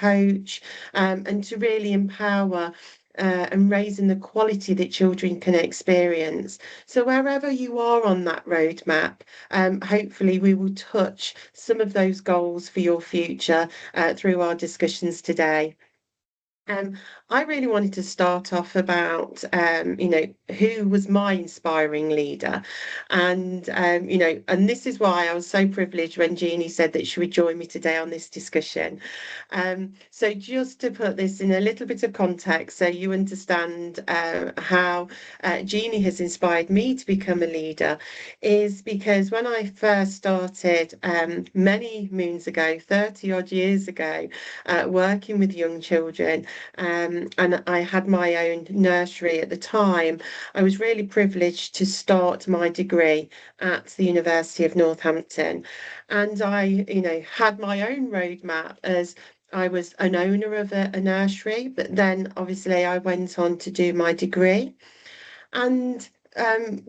coach, and to really empower and raising the quality that children can experience. So wherever you are on that roadmap, hopefully we will touch some of those goals for your future through our discussions today. Um, I really wanted to start off about, who was my inspiring leader. And this is why I was so privileged when Jeannie said that she would join me today on this discussion. So just to put this in a little bit of context, so you understand how Jeannie has inspired me to become a leader, is because when I first started many moons ago, 30 odd years ago, working with young children, and I had my own nursery at the time, I was really privileged to start my degree at the University of Northampton. And I, had my own roadmap as I was an owner of a nursery, but then obviously I went on to do my degree. And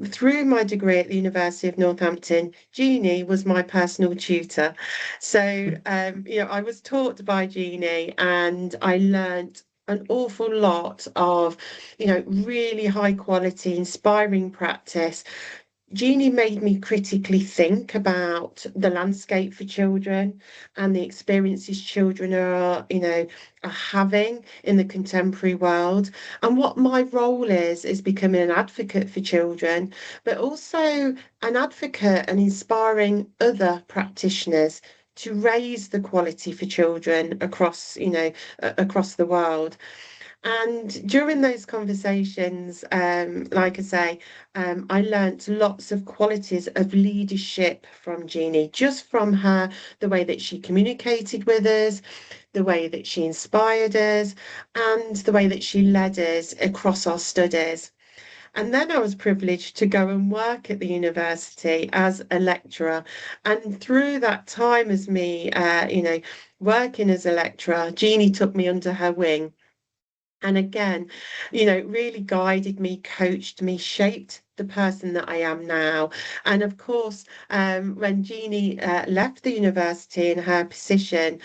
through my degree at the University of Northampton, Jeannie was my personal tutor. So, I was taught by Jeannie and I learnt an awful lot of, really high quality, inspiring practice. Jeannie made me critically think about the landscape for children and the experiences children are having in the contemporary world. And what my role is becoming an advocate for children, but also an advocate and inspiring other practitioners to raise the quality for children across, across the world. And during those conversations, like I say, I learnt lots of qualities of leadership from Jeannie, just from her, the way that she communicated with us, the way that she inspired us, and the way that she led us across our studies. And then I was privileged to go and work at the university as a lecturer. And through that time as me, working as a lecturer, Jeannie took me under her wing and again, really guided me, coached me, shaped the person that I am now. And of course, when Jeannie left the university in her position,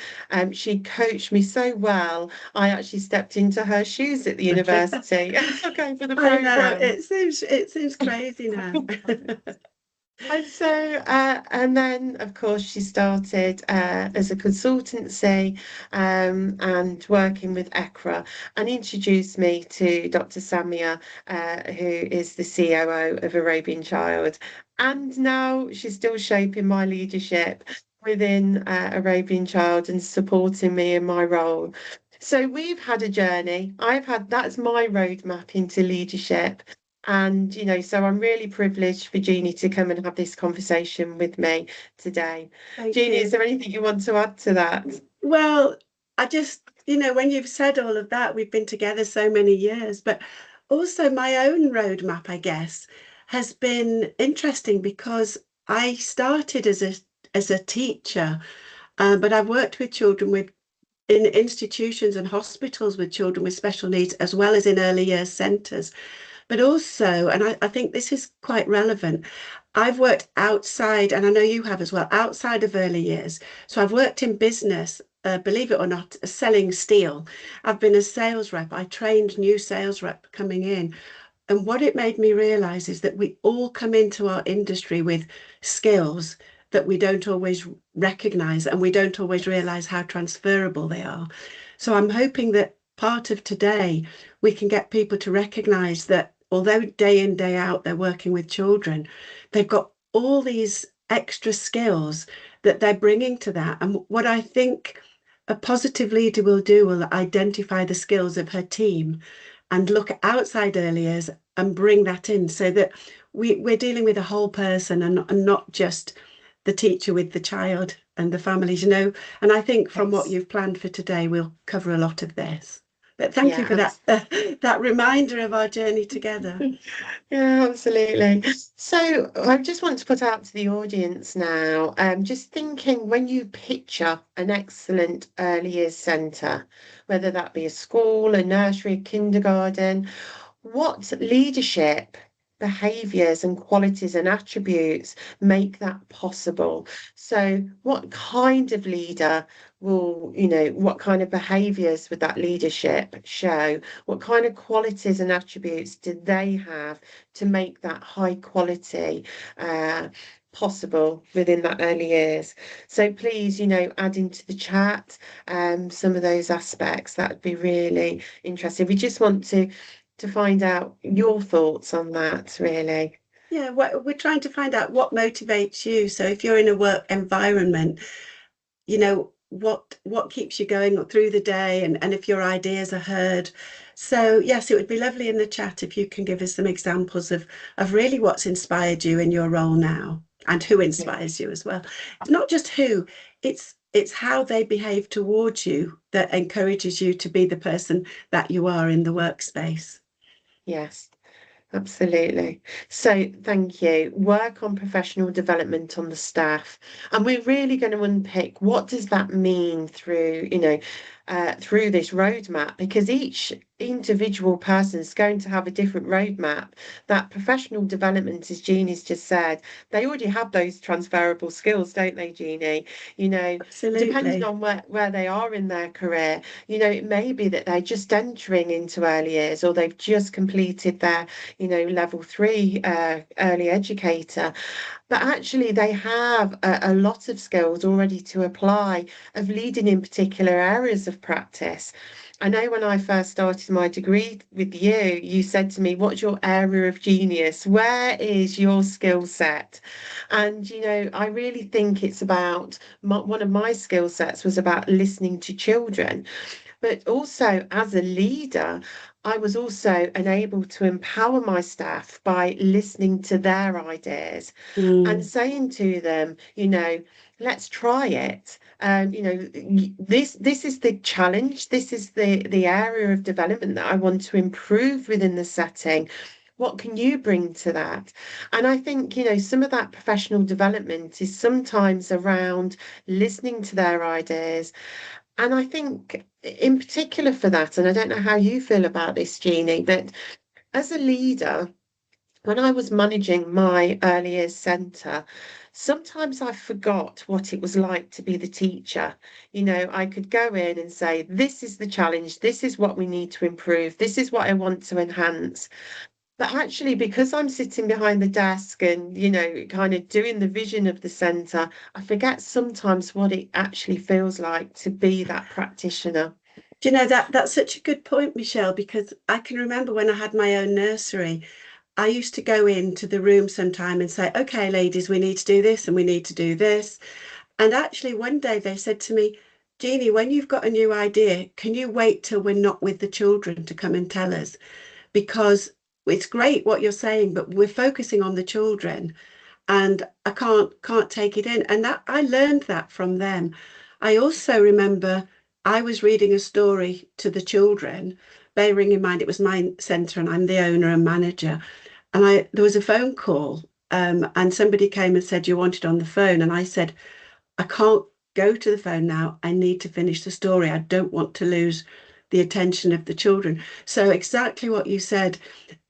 she coached me so well. I actually stepped into her shoes at the university and took over the I know, program. it seems crazy now. And then, of course, she started as a consultancy and working with ECRA and introduced me to Dr. Samia, who is the COO of Arabian Child. And now she's still shaping my leadership within Arabian Child and supporting me in my role. So we've had a journey. That's my roadmap into leadership. And, so I'm really privileged for Jeannie to come and have this conversation with me today. Thank Jeannie, is you. there anything you want to add to that? Well, I just, when you've said all of that, we've been together so many years, but also my own roadmap, I guess, has been interesting because I started as a teacher, but I've worked with children in institutions and hospitals with children with special needs, as well as in early years centres. But also, and I think this is quite relevant, I've worked outside, and I know you have as well, outside of early years. So I've worked in business, believe it or not, selling steel. I've been a sales rep. I trained new sales rep coming in. And what it made me realize is that we all come into our industry with skills that we don't always recognize and we don't always realize how transferable they are. So I'm hoping that part of today we can get people to recognize that although day in, day out, they're working with children, they've got all these extra skills that they're bringing to that. And what I think a positive leader will do will identify the skills of her team and look outside early years and bring that in so that we're dealing with a whole person and not just the teacher with the child and the families, And I think from what Yes. you've planned for today, we'll cover a lot of this. But thank you for Yeah, that reminder of our journey together. yeah, absolutely. So I just want to put out to the audience now, just thinking when you picture an excellent early years centre, whether that be a school, a nursery, a kindergarten, what leadership behaviors and qualities and attributes make that possible. So what kind of leader will, what kind of behaviors would that leadership show? What kind of qualities and attributes do they have to make that high quality possible within that early years? So please, add into the chat some of those aspects. That would be really interesting. We just want to find out your thoughts on that, really. Yeah, we're trying to find out what motivates you. So if you're in a work environment, what keeps you going through the day, and if your ideas are heard. So yes, it would be lovely in the chat if you can give us some examples of really what's inspired you in your role now, and who inspires you as well. It's not just who, it's how they behave towards you that encourages you to be the person that you are in the workspace. Yes. Absolutely. So thank you. Work on professional development on the staff. And we're really going to unpick what does that mean through this roadmap, because each individual person is going to have a different roadmap. That professional development, as Jeannie's just said, they already have those transferable skills, don't they, Jeannie? Depending Absolutely. on where they are in their career, it may be that they're just entering into early years, or they've just completed their level 3 early educator, but actually they have a lot of skills already to apply of leading in particular areas of practice. I know when I first started my degree with you, you said to me, what's your area of genius? Where is your skill set? And, I really think it's about one of my skill sets was about listening to children. But also, as a leader, I was also enabled to empower my staff by listening to their ideas and Mm. saying to them, let's try it. This is the challenge. This is the area of development that I want to improve within the setting. What can you bring to that? And I think, some of that professional development is sometimes around listening to their ideas. And I think, in particular for that, and I don't know how you feel about this, Jeannie, but as a leader, when I was managing my early years centre, sometimes I forgot what it was like to be the teacher. I could go in and say, this is the challenge, this is what we need to improve, this is what I want to enhance. But actually, because I'm sitting behind the desk and, kind of doing the vision of the centre, I forget sometimes what it actually feels like to be that practitioner. Do you know that's such a good point, Michelle, because I can remember when I had my own nursery, I used to go into the room sometime and say, okay, ladies, we need to do this and we need to do this. And actually, one day they said to me, Jeannie, when you've got a new idea, can you wait till we're not with the children to come and tell us? Because it's great what you're saying, but we're focusing on the children and I can't take it in. And that I learned that from them. I also remember I was reading a story to the children, bearing in mind it was my centre and I'm the owner and manager. And there was a phone call, and somebody came and said you wanted on the phone, and I said I can't go to the phone now. I need to finish the story. I don't want to lose the attention of the children. So exactly what you said,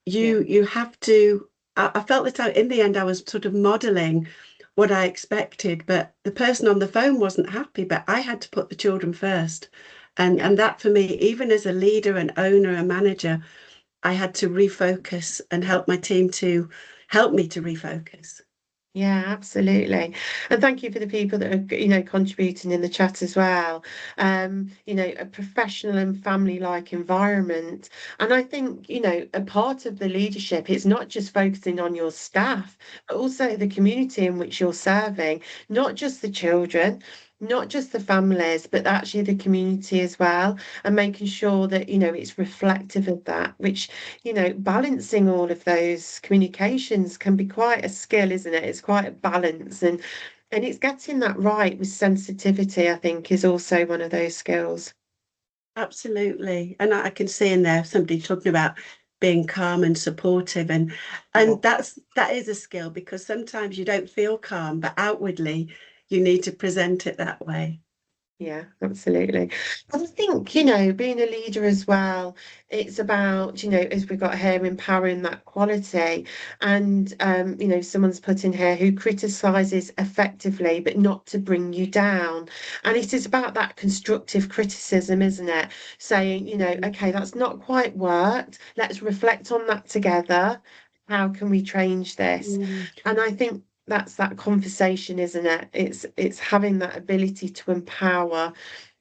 Yeah. you have to. I felt that in the end I was sort of modeling what I expected, but the person on the phone wasn't happy. But I had to put the children first, Yeah. and that for me, even as a leader, an owner, a manager, I had to refocus and help my team to help me to refocus. Yeah, absolutely. And thank you for the people that are, contributing in the chat as well. A professional and family-like environment. And I think, a part of the leadership is not just focusing on your staff, but also the community in which you're serving, not just the children, not just the families, but actually the community as well, and making sure that, it's reflective of that, which balancing all of those communications can be quite a skill, isn't it? It's quite a balance, and it's getting that right with sensitivity, I think, is also one of those skills. Absolutely. And I can see in there somebody talking about being calm and supportive, and Yeah. that is a skill, because sometimes you don't feel calm, but outwardly you need to present it that way. Yeah, absolutely. And I think, being a leader as well, it's about, as we got here, empowering that quality. And, someone's put in here who criticizes effectively, but not to bring you down. And it is about that constructive criticism, isn't it? Saying, okay, that's not quite worked. Let's reflect on that together. How can we change this? Mm. And I think that's that conversation, isn't it? It's having that ability to empower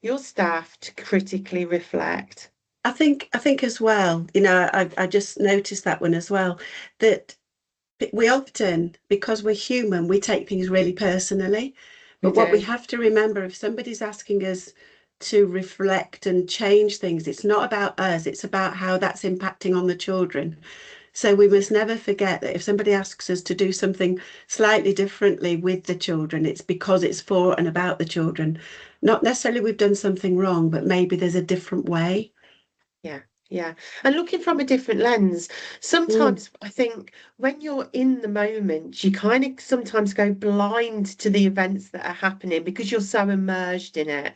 your staff to critically reflect. I think as well, I just noticed that one as well, that we often, because we're human, we take things really personally. We But what we do. have to remember, if somebody's asking us to reflect and change things, it's not about us, it's about how that's impacting on the children. So we Yeah, must never forget that if somebody asks us to do something slightly differently with the children, it's because it's for and about the children. Not necessarily we've done something wrong, but maybe there's a different way. yeah, yeah. And looking from a different lens, Mm, sometimes I think when you're in the moment, you kind of sometimes go blind to the events that are happening because you're so immersed in it.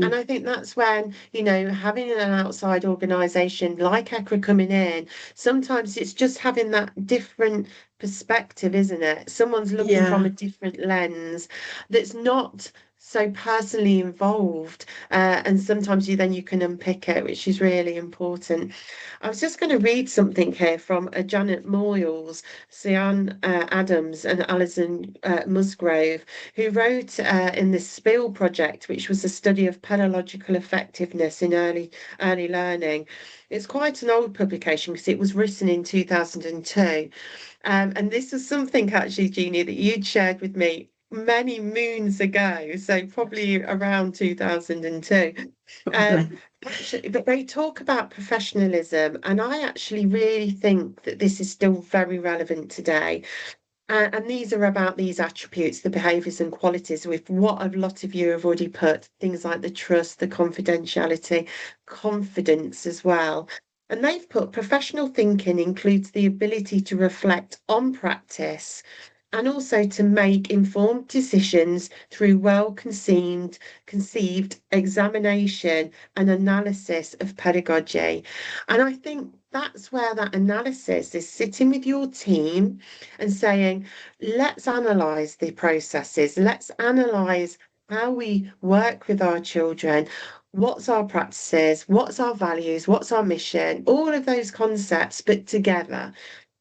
And mm, I think that's when, having an outside organisation like ECRA coming in, sometimes it's just having that different perspective, isn't it? Someone's looking from a yeah. different lens that's not so personally involved. And sometimes you can unpick it, which is really important. I was just going to read something here from Janet Moyles, Sian Adams, and Alison Musgrove, who wrote in the SPIL project, which was a study of pedagogical effectiveness in early learning. It's quite an old publication because it was written in 2002. And this was something actually, Jeannie, that you'd shared with me many moons ago, so probably around 2002. Um, Probably. actually, but they talk about professionalism, and I actually really think that this is still very relevant today. And these are about these attributes, the behaviours and qualities, with what a lot of you have already put, things like the trust, the confidentiality, confidence as well. And they've put professional thinking includes the ability to reflect on practice and also to make informed decisions through conceived examination and analysis of pedagogy. And I think that's where that analysis is sitting with your team and saying, let's analyze the processes, let's analyze how we work with our children. What's our practices? What's our values? What's our mission? All of those concepts, but together.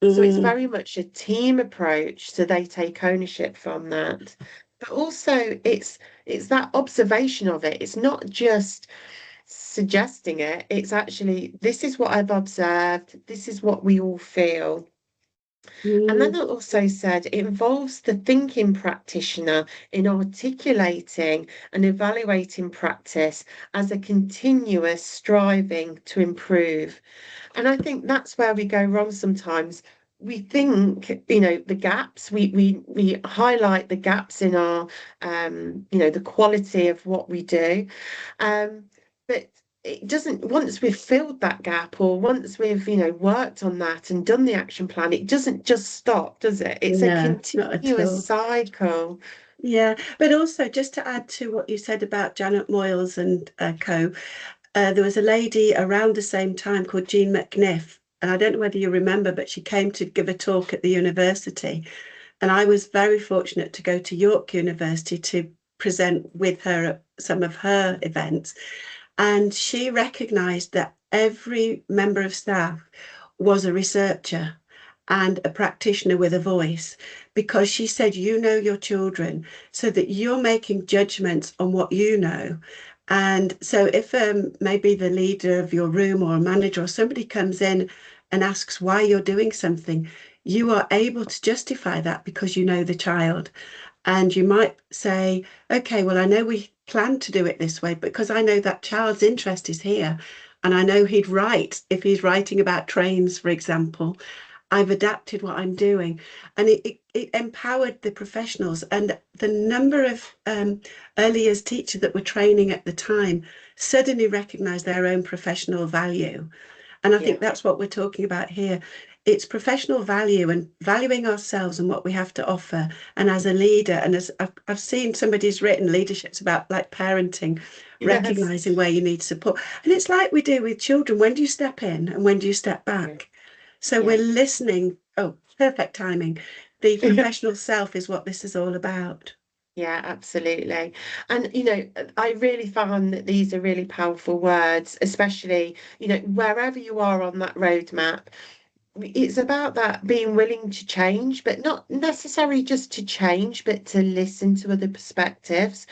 So it's Mm, very much a team approach, so they take ownership from that. But also it's that observation of it. It's not just suggesting it, it's actually this is what I've observed, this is what we all feel. And then mm, it also said it involves the thinking practitioner in articulating and evaluating practice as a continuous striving to improve. And I think that's where we go wrong sometimes. We think, the gaps, we highlight the gaps in our, the quality of what we do. But it doesn't, once we've filled that gap or once we've, worked on that and done the action plan, it doesn't just stop, does it? It's a no, not at continuous all. cycle. Yeah, but also just to add to what you said about Janet Moyles and co, there was a lady around the same time called Jean McNiff, and I don't know whether you remember, but she came to give a talk at the university, and I was very fortunate to go to York University to present with her at some of her events, and she recognised that every member of staff was a researcher and a practitioner with a voice because she said, you know your children so that you're making judgments on what you know. And so, if maybe the leader of your room or a manager or somebody comes in and asks why you're doing something, you are able to justify that because you know the child. And you might say, okay, well, I know we planned to do it this way, but because I know that child's interest is here, and I know he'd write if he's writing about trains, for example. I've adapted what I'm doing. And it empowered the professionals. And the number of early years teachers that were training at the time suddenly recognized their own professional value. And I Yeah. think that's what we're talking about here. it's professional value and valuing ourselves and what we have to offer. And as a leader, and as I've seen somebody's written, leadership's about like parenting, Yes. recognizing where you need support. And it's like we do with children. When do you step in and when do you step back? So we're Yeah. listening. Oh, perfect timing. The professional self is what this is all about. Yeah, absolutely. And, I really found that these are really powerful words, especially, wherever you are on that roadmap. It's about that being willing to change, but not necessarily just to change, but to listen to other perspectives,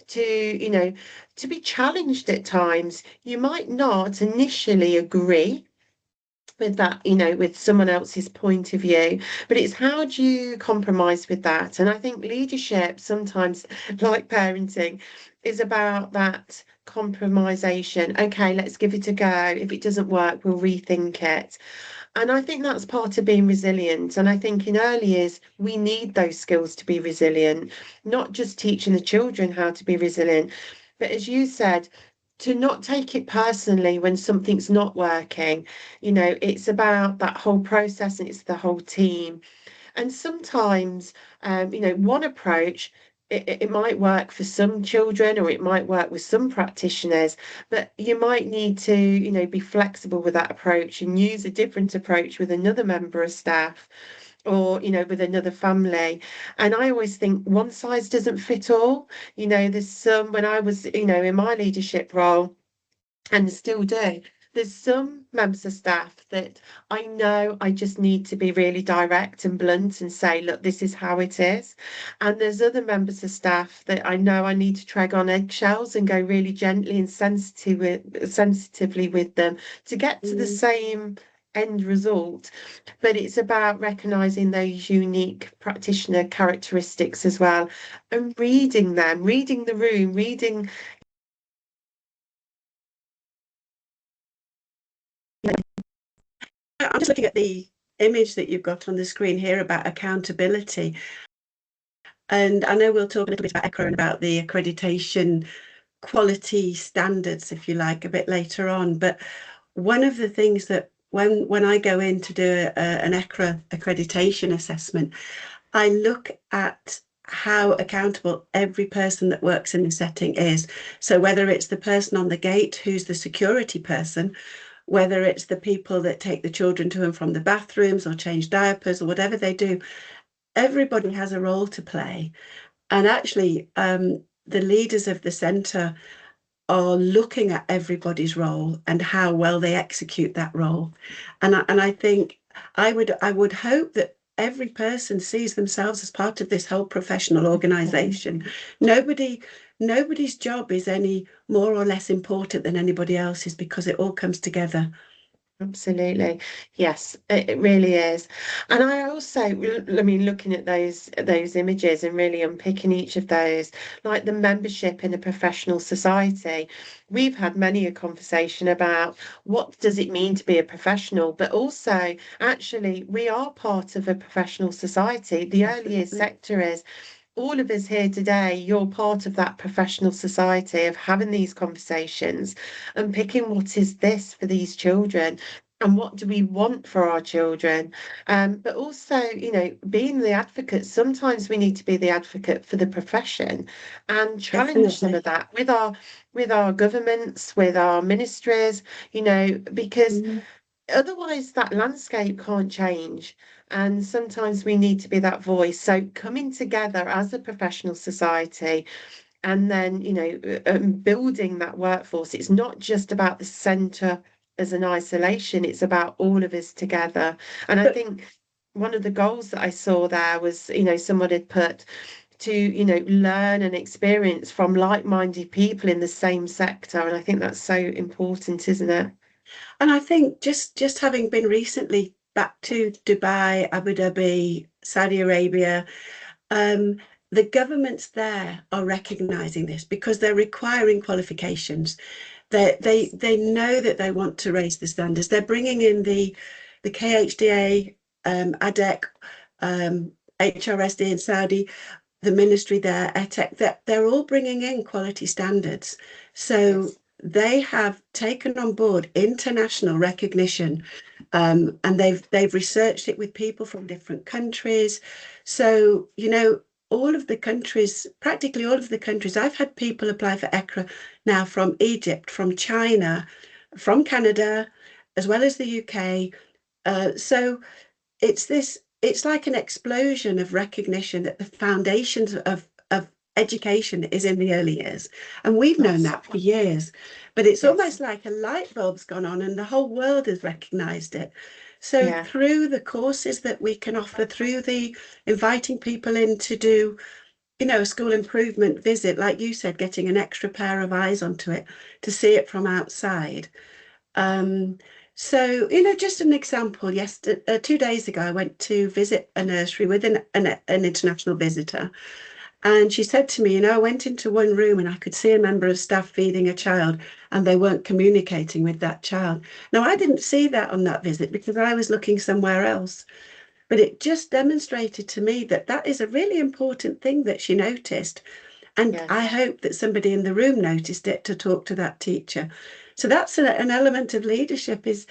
to, to be challenged at times. You might not initially agree with that, with someone else's point of view, but it's how do you compromise with that? And I think leadership sometimes, like parenting, is about that compromisation. Okay, let's give it a go. If it doesn't work, we'll rethink it. And I think that's part of being resilient. And I think in early years, we need those skills to be resilient, not just teaching the children how to be resilient, but as you said, to not take it personally when something's not working. It's about that whole process and it's the whole team. And sometimes, one approach, it might work for some children or it might work with some practitioners, but you might need to, be flexible with that approach and use a different approach with another member of staff or, with another family. And I always think one size doesn't fit all. There's some, when I was, in my leadership role, and still do. There's some members of staff that I know I just need to be really direct and blunt and say, look, this is how it is. And there's other members of staff that I know I need to tread on eggshells and go really gently and sensitively with them to get to the Mm. same end result. But it's about recognizing those unique practitioner characteristics as well and reading them, reading the room, reading. I'm just looking at the image that you've got on the screen here about accountability. And I know we'll talk a little bit about ECRA and about the accreditation quality standards, if you like, a bit later on. But one of the things that when I go in to do an ECRA accreditation assessment, I look at how accountable every person that works in the setting is. So whether it's the person on the gate who's the security person, whether it's the people that take the children to and from the bathrooms or change diapers or whatever they do, everybody has a role to play. And actually, the leaders of the centre are looking at everybody's role and how well they execute that role. And I think I would hope that every person sees themselves as part of this whole professional organisation. Nobody's job is any more or less important than anybody else's because it all comes together. Absolutely. Yes, it really is. And I also, I mean, looking at those images and really unpicking each of those, like the membership in a professional society, we've had many a conversation about what does it mean to be a professional, but also actually we are part of a professional society. The early years Absolutely. sector is all of us here today, you're part of that professional society of having these conversations and picking what is this for these children and what do we want for our children. But also, being the advocate, sometimes we need to be the advocate for the profession and challenge some of Definitely. that with our governments, with our ministries, because Mm. otherwise that landscape can't change. And sometimes we need to be that voice. So coming together as a professional society and then, building that workforce, it's not just about the centre as an isolation, it's about all of us together. And I But think one of the goals that I saw there was, someone had put to, learn and experience from like-minded people in the same sector. And I think that's so important, isn't it? And I think just having been recently back to Dubai, Abu Dhabi, Saudi Arabia, um, the governments there are recognizing this because they're requiring qualifications. They Yes. they know that they want to raise the standards. They're bringing in the KHDA, ADEC, HRSD in Saudi, the ministry there, ETEC, that they're all bringing in quality standards. So Yes. they have taken on board international recognition And they've researched it with people from different countries. So, all of the countries, practically all of the countries, I've had people apply for ECRA now from Egypt, from China, from Canada, as well as the UK. So it's like an explosion of recognition that the foundations of education is in the early years. And we've known Yes. that for years, but it's Yes. almost like a light bulb's gone on and the whole world has recognized it. So Yeah. through the courses that we can offer, through the inviting people in to do, a school improvement visit, like you said, getting an extra pair of eyes onto it to see it from outside. So, just an example, yesterday, 2 days ago, I went to visit a nursery with an international visitor. And she said to me, I went into one room and I could see a member of staff feeding a child and they weren't communicating with that child. Now, I didn't see that on that visit because I was looking somewhere else. But it just demonstrated to me that that is a really important thing that she noticed. And Yes. I hope that somebody in the room noticed it to talk to that teacher. So that's an element of leadership. Is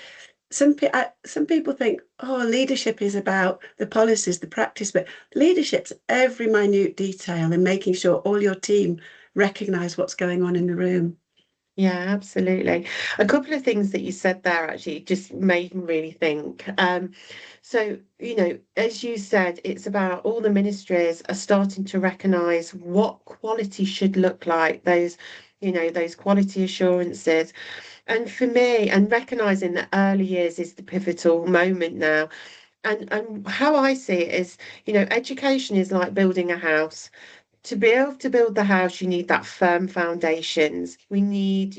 some people think, oh, leadership is about the policies, the practice, but leadership's every minute detail and making sure all your team recognize what's going on in the room. Yeah, absolutely. A couple of things that you said there actually just made me really think. So, as you said, it's about all the ministries are starting to recognise what quality should look like, those quality assurances. And for me, and recognising that early years is the pivotal moment now. And how I see it is, education is like building a house. To be able to build the house, you need that firm foundations. We need,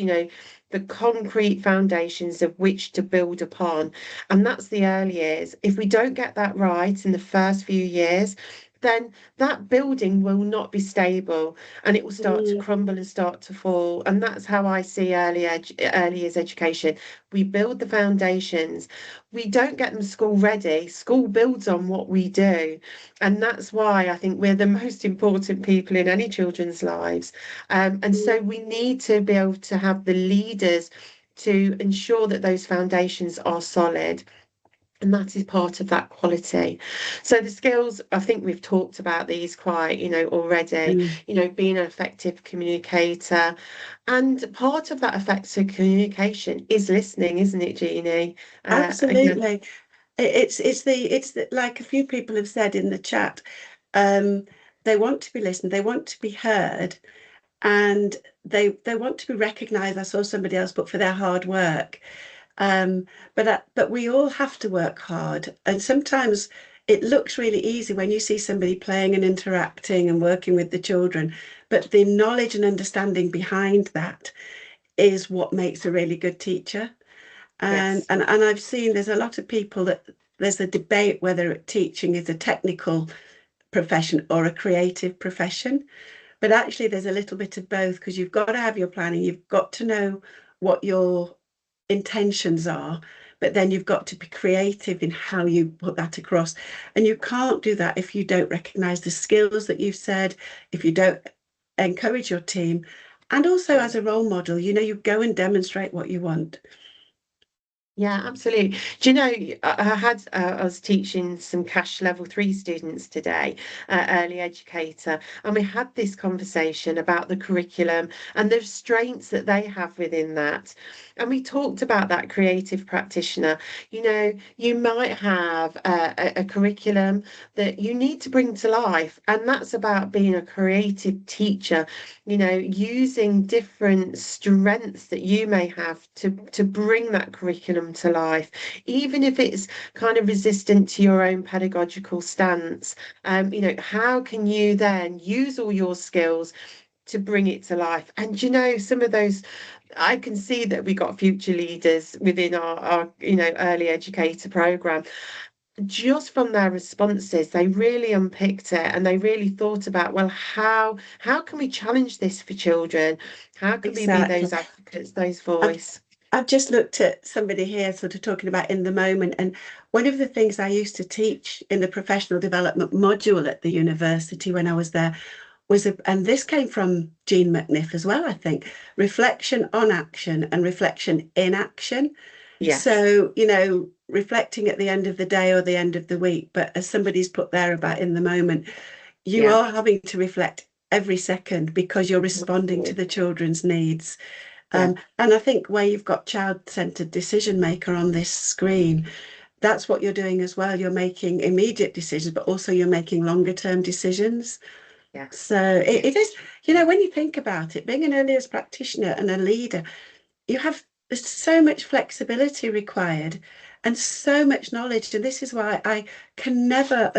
the concrete foundations of which to build upon. And that's the early years. If we don't get that right in the first few years, then that building will not be stable and it will start to Mm. crumble and start to fall. And that's how I see early years education. We build the foundations. We don't get them school ready. School builds on what we do. And that's why I think we're the most important people in any children's lives. And so we need to be able to have the leaders to ensure that those foundations are solid. And that is part of that quality. So the skills, I think we've talked about these quite, already, Mm. Being an effective communicator. And part of that effective communication is listening, isn't it, Jeannie? Again, Absolutely. It's the like a few people have said in the chat, um, they want to be listened, they want to be heard, and they want to be recognized. I saw somebody else put for their hard work. But we all have to work hard, and sometimes it looks really easy when you see somebody playing and interacting and working with the children, but the knowledge and understanding behind that is what makes a really good teacher. And yes. and I've seen there's a lot of people that there's a debate whether teaching is a technical profession or a creative profession. But actually, there's a little bit of both because you've got to have your planning, you've got to know what your intentions are, but then you've got to be creative in how you put that across. And you can't do that if you don't recognize the skills that you've said, if you don't encourage your team. And also, Yeah. as a role model, you go and demonstrate what you want. Yeah, absolutely. Do you know, I was teaching some cash level 3 students today, early educator, and we had this conversation about the curriculum and the restraints that they have within that. And we talked about that creative practitioner. You might have a curriculum that you need to bring to life, and that's about being a creative teacher, using different strengths that you may have to bring that curriculum to life, even if it's kind of resistant to your own pedagogical stance. How can you then use all your skills to bring it to life? And some of those, I can see that we got future leaders within our early educator program. Just from their responses, they really unpicked it and they really thought about, well, how can we challenge this for children? How can we be Exactly. those advocates, those I've voice? I've just looked at somebody here sort of talking about in the moment. And one of the things I used to teach in the professional development module at the university when I was there and this came from Jean McNiff as well, I think, reflection on action and reflection in action. Yes. So, reflecting at the end of the day or the end of the week, but as somebody's put there about in the moment, you Yeah. are having to reflect every second because you're responding to the children's needs. Yeah. And I think where you've got child-centered decision maker on this screen, that's what you're doing as well. You're making immediate decisions, but also you're making longer term decisions. Yeah. So it is, when you think about it, being an early years practitioner and a leader, there's so much flexibility required and so much knowledge. And this is why I can never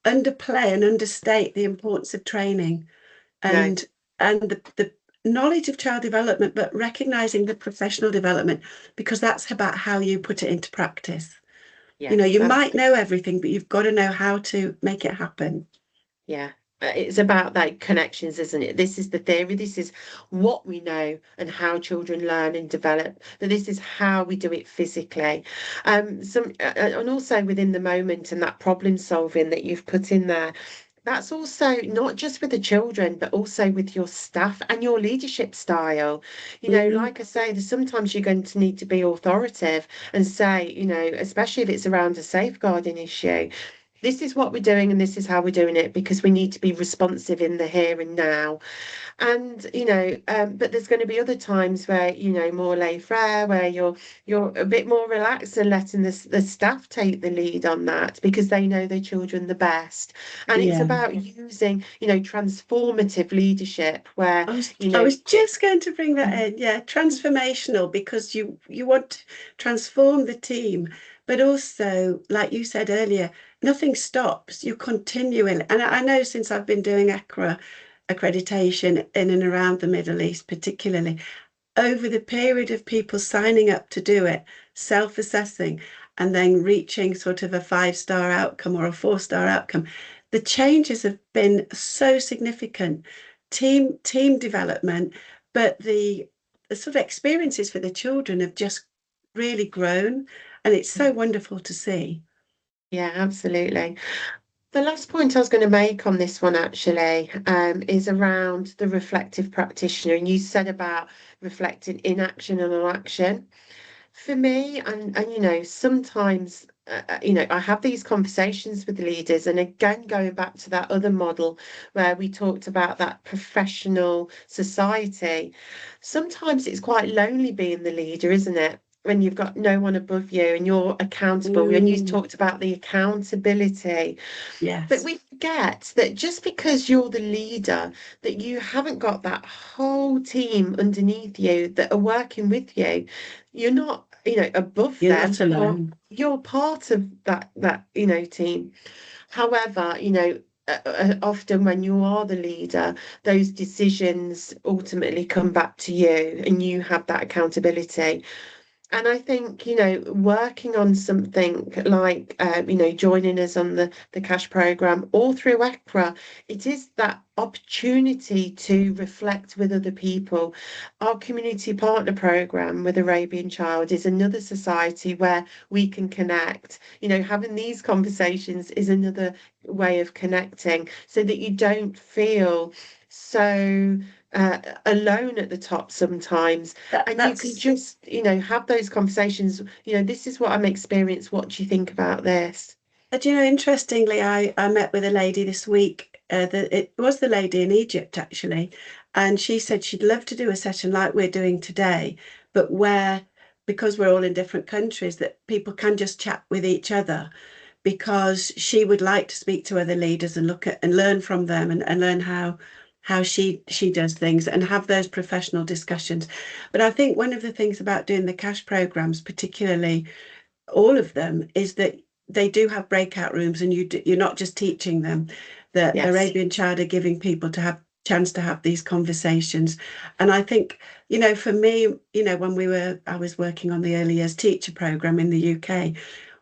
underplay and understate the importance of training No. and the knowledge of child development, but recognizing the professional development, because that's about how you put it into practice. Yeah. You might know everything, but you've got to know how to make it happen. Yeah. It's about that connections, isn't it? This is the theory. This is what we know and how children learn and develop. But this is how we do it physically. And also within the moment and that problem solving that you've put in there. That's also not just with the children, but also with your staff and your leadership style. Like I say, there's sometimes you're going to need to be authoritative and say, especially if it's around a safeguarding issue, this is what we're doing and this is how we're doing it because we need to be responsive in the here and now. And but there's going to be other times where more laissez-faire, where you're a bit more relaxed and letting the staff take the lead on that because they know their children the best. And it's Yeah. about using transformative leadership where I was just going to bring that in. Yeah, transformational, because you want to transform the team, but also, like you said earlier, nothing stops. You're continuing. And I know since I've been doing ACRA accreditation in and around the Middle East, particularly, over the period of people signing up to do it, self-assessing, and then reaching sort of a 5-star outcome or a 4-star outcome, the changes have been so significant. Team development, but the sort of experiences for the children have just really grown, and it's so wonderful to see. Yeah, absolutely. The last point I was going to make on this one actually is around the reflective practitioner. And you said about reflecting in action and on action. For me, and sometimes I have these conversations with leaders, and again, going back to that other model where we talked about that professional society, sometimes it's quite lonely being the leader, isn't it? When you've got no one above you and you're accountable, and you talked about the accountability. But Yes. we forget that just because you're the leader, that you haven't got that whole team underneath you that are working with you. You're not, above You're them. not alone. You're part of that team. However, often when you are the leader, those decisions ultimately come back to you and you have that accountability. And I think, working on something like, joining us on the cash program or through ECRA, it is that opportunity to reflect with other people. Our community partner program with Arabian Child is another society where we can connect. Having these conversations is another way of connecting so that you don't feel so alone at the top sometimes, and you can just have those conversations. This is what I'm experiencing, what do you think about this? But interestingly, I met with a lady this week. It was the lady in Egypt, actually. And she said she'd love to do a session like we're doing today, but because we're all in different countries, that people can just chat with each other, because she would like to speak to other leaders and look at and learn from them, and learn how she does things and have those professional discussions. But I think one of the things about doing the cash programs, particularly all of them, is that they do have breakout rooms, and you're not just teaching them. The Yes. Arabian Child are giving people to have chance to have these conversations. And I think, for me, when I was working on the early years teacher program in the UK,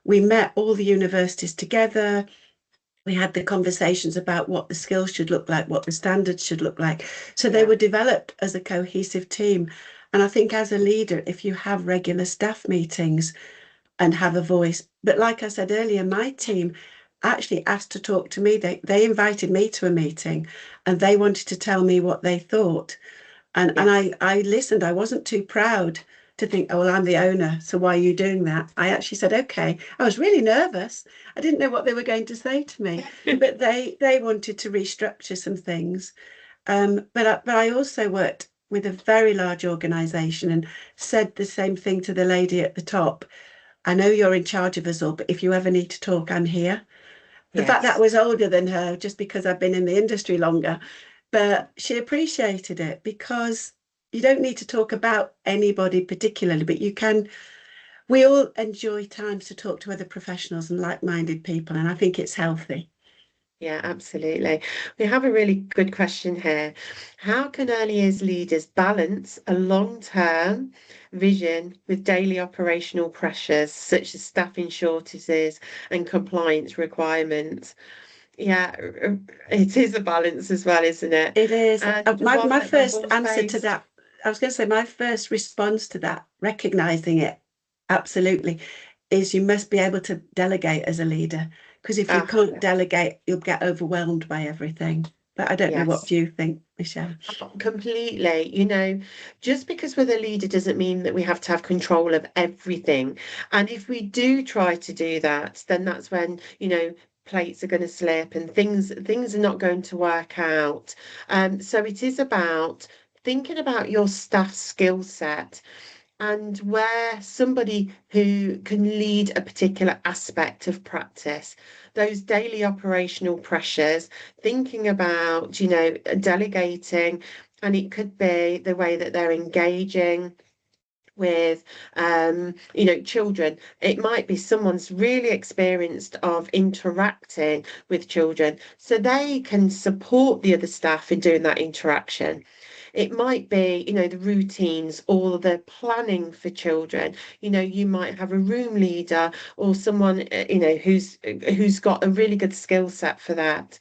we met all the universities together. We had the conversations about what the skills should look like, what the standards should look like. So they were developed as a cohesive team. And I think as a leader, if you have regular staff meetings and have a voice, but like I said earlier, my team actually asked to talk to me. They invited me to a meeting, and they wanted to tell me what they thought. And I listened. I wasn't too proud to think, oh, well, I'm the owner, so why are you doing that? I actually said, okay. I was really nervous. I didn't know what they were going to say to me, but they wanted to restructure some things. But I also worked with a very large organization and said the same thing to the lady at the top. I know you're in charge of us all, but if you ever need to talk, I'm here. The fact that I Yes. was older than her, just because I've been in the industry longer, but she appreciated it because you don't need to talk about anybody particularly, but you can. We all enjoy times to talk to other professionals and like-minded people, and I think it's healthy. Yeah, absolutely. We have a really good question here. How can early years leaders balance a long-term vision with daily operational pressures such as staffing shortages and compliance requirements? Yeah, it is a balance as well, isn't it? It is. And one My that we've first all answer to faced. that, I was going to say, my first response to that, recognizing it absolutely, is you must be able to delegate as a leader. Because if you Ah, can't delegate, you'll get overwhelmed by everything. But I don't know what yes. you think, Michelle. Completely. Just because we're the leader doesn't mean that we have to have control of everything. And if we do try to do that, then that's when, plates are going to slip and things are not going to work out. So it is about thinking about your staff skill set and where somebody who can lead a particular aspect of practice, those daily operational pressures, thinking about, delegating, and it could be the way that they're engaging with children. It might be someone's really experienced of interacting with children so they can support the other staff in doing that interaction. It might be, the routines or the planning for children. You might have a room leader or someone, who's got a really good skill set for that.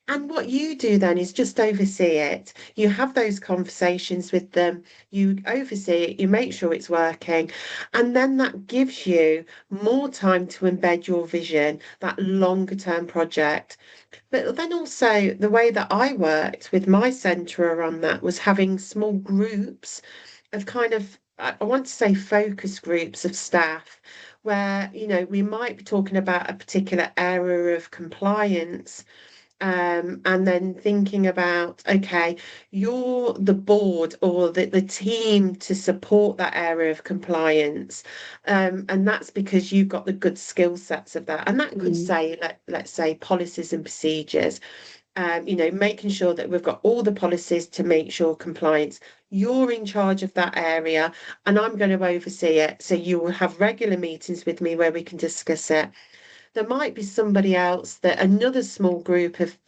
And what you do then is just oversee it. You have those conversations with them, you oversee it, you make sure it's working, and then that gives you more time to embed your vision, that longer term project. But then also, the way that I worked with my centre around that was having small groups of kind of, I want to say focus groups of staff, where, we might be talking about a particular area of compliance, and then thinking about, okay, you're the board or the team to support that area of compliance. And that's because you've got the good skill sets of that. And that could Mm, say, let's say, policies and procedures, making sure that we've got all the policies to make sure compliance. You're in charge of that area, and I'm going to oversee it. So you will have regular meetings with me where we can discuss it. There might be somebody else, that another small group of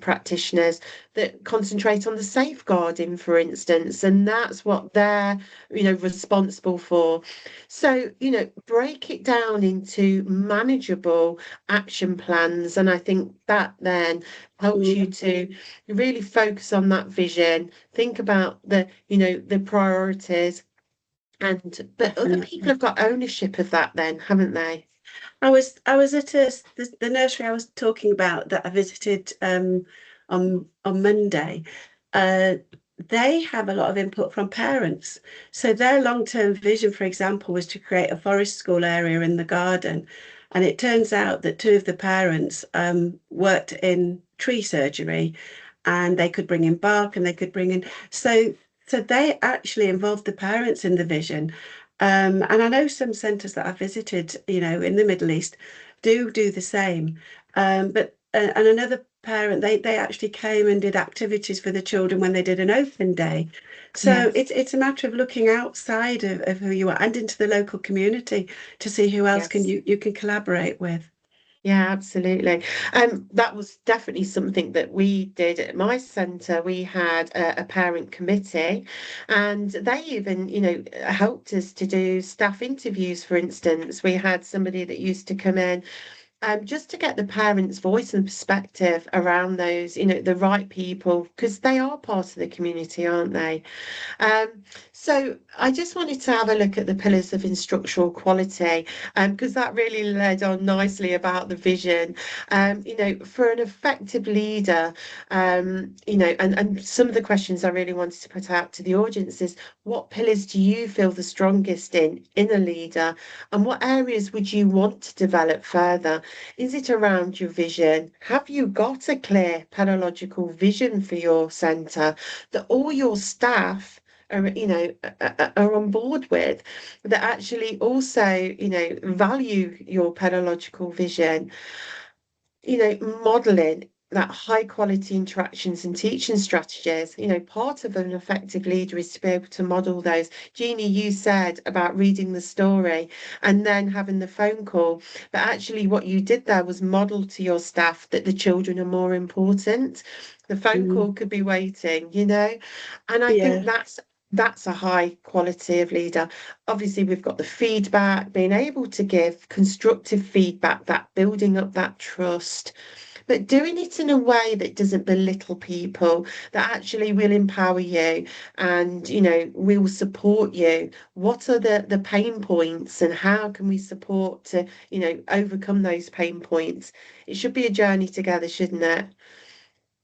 practitioners that concentrate on the safeguarding, for instance, and that's what they're responsible for. So break it down into manageable action plans, and I think that then helps you mm, to really focus on that vision, think about the priorities, and but other people definitely. have got ownership of that then, haven't they? I was at the nursery I was talking about that I visited on Monday. Uh, they have a lot of input from parents. So their long-term vision, for example, was to create a forest school area in the garden. And it turns out that two of the parents worked in tree surgery, and they could bring in bark and they could bring in so they actually involved the parents in the vision. And I know some centres that I visited, in the Middle East do the same. But and another parent, they actually came and did activities for the children when they did an open day. So Yes. it's a matter of looking outside of who you are and into the local community to see who else can Yes. you can collaborate with. Yeah, absolutely. That was definitely something that we did at my centre. We had a parent committee, and they even, helped us to do staff interviews, for instance. We had somebody that used to come in, just to get the parents' voice and perspective around those, the right people, because they are part of the community, aren't they? Um, So I just wanted to have a look at the pillars of instructional quality, because that really led on nicely about the vision. For an effective leader, and some of the questions I really wanted to put out to the audience is, what pillars do you feel the strongest in a leader, and what areas would you want to develop further? Is it around your vision? Have you got a clear pedagogical vision for your centre that all your staff are on board with, that actually also value your pedagogical vision, modeling that high quality interactions and teaching strategies. Part of an effective leader is to be able to model those. Jeannie, you said about reading the story and then having the phone call, but actually what you did there was model to your staff that the children are more important. The phone Mm, call could be waiting, and I think yeah. that's a high quality of leader. Obviously, we've got the feedback, being able to give constructive feedback, that building up that trust, but doing it in a way that doesn't belittle people, that actually will empower you and, will support you. What are the pain points and how can we support to, overcome those pain points? It should be a journey together, shouldn't it?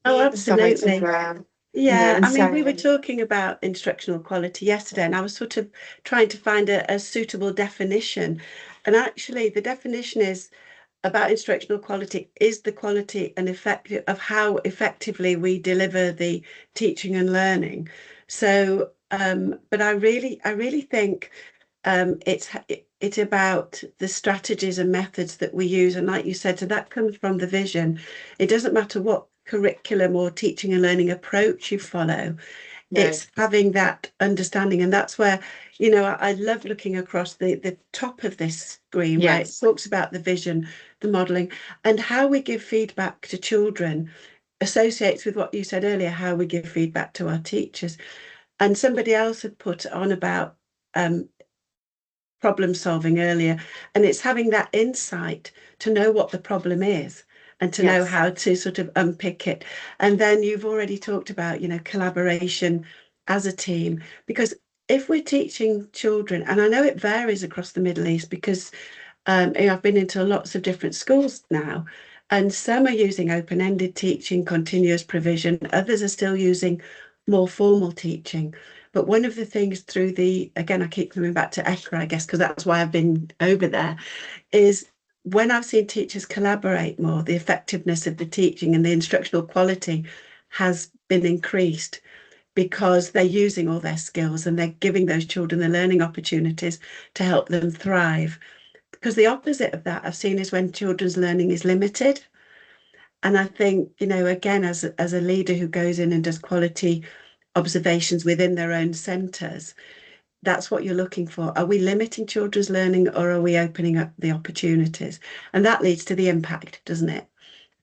Oh, Either side as absolutely. well, Yeah, and I mean, we were so, talking about instructional quality yesterday, and I was sort of trying to find a suitable definition. And actually, the definition is about instructional quality is the quality and effect of how effectively we deliver the teaching and learning. So, but I really think it's about the strategies and methods that we use. And like you said, so that comes from the vision. It doesn't matter what curriculum or teaching and learning approach you follow, no, it's having that understanding. And that's where, I love looking across the top of this screen where it yes, talks about the vision, the modeling, and how we give feedback to children associates with what you said earlier, how we give feedback to our teachers. And somebody else had put on about um, problem solving earlier, and it's having that insight to know what the problem is and to know yes, how to sort of unpick it. And then you've already talked about, collaboration as a team, because if we're teaching children, and I know it varies across the Middle East because I've been into lots of different schools now, and some are using open-ended teaching, continuous provision, others are still using more formal teaching. But one of the things through again, I keep coming back to ECRA, I guess, because that's why I've been over there, is when I've seen teachers collaborate more, the effectiveness of the teaching and the instructional quality has been increased because they're using all their skills and they're giving those children the learning opportunities to help them thrive. Because the opposite of that I've seen is when children's learning is limited. And I think, again, as a leader who goes in and does quality observations within their own centres, that's what you're looking for. Are we limiting children's learning or are we opening up the opportunities? And that leads to the impact, doesn't it?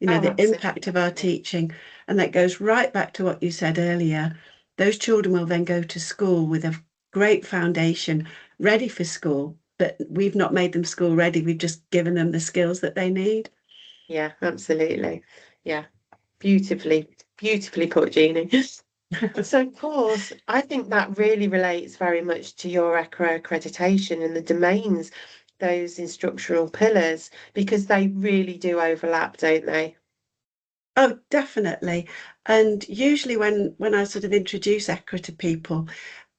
oh, The impact of our absolutely. teaching. And that goes right back to what you said earlier. Those children will then go to school with a great foundation, ready for school, but we've not made them school ready. We've just given them the skills that they need. Yeah, absolutely. Yeah, beautifully put, Jeannie. So, of course, I think that really relates very much to your ECRA accreditation and the domains, those instructional pillars, because they really do overlap, don't they? Oh, definitely. And usually when I sort of introduce ECRA to people,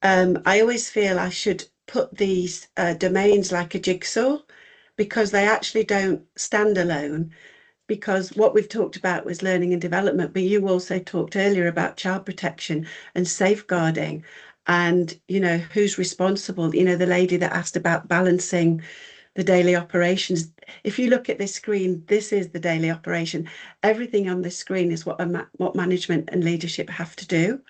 I always feel I should put these domains like a jigsaw because they actually don't stand alone. Because what we've talked about was learning and development, but you also talked earlier about child protection and safeguarding and, who's responsible. The lady that asked about balancing the daily operations. If you look at this screen, this is the daily operation. Everything on this screen is what management and leadership have to do.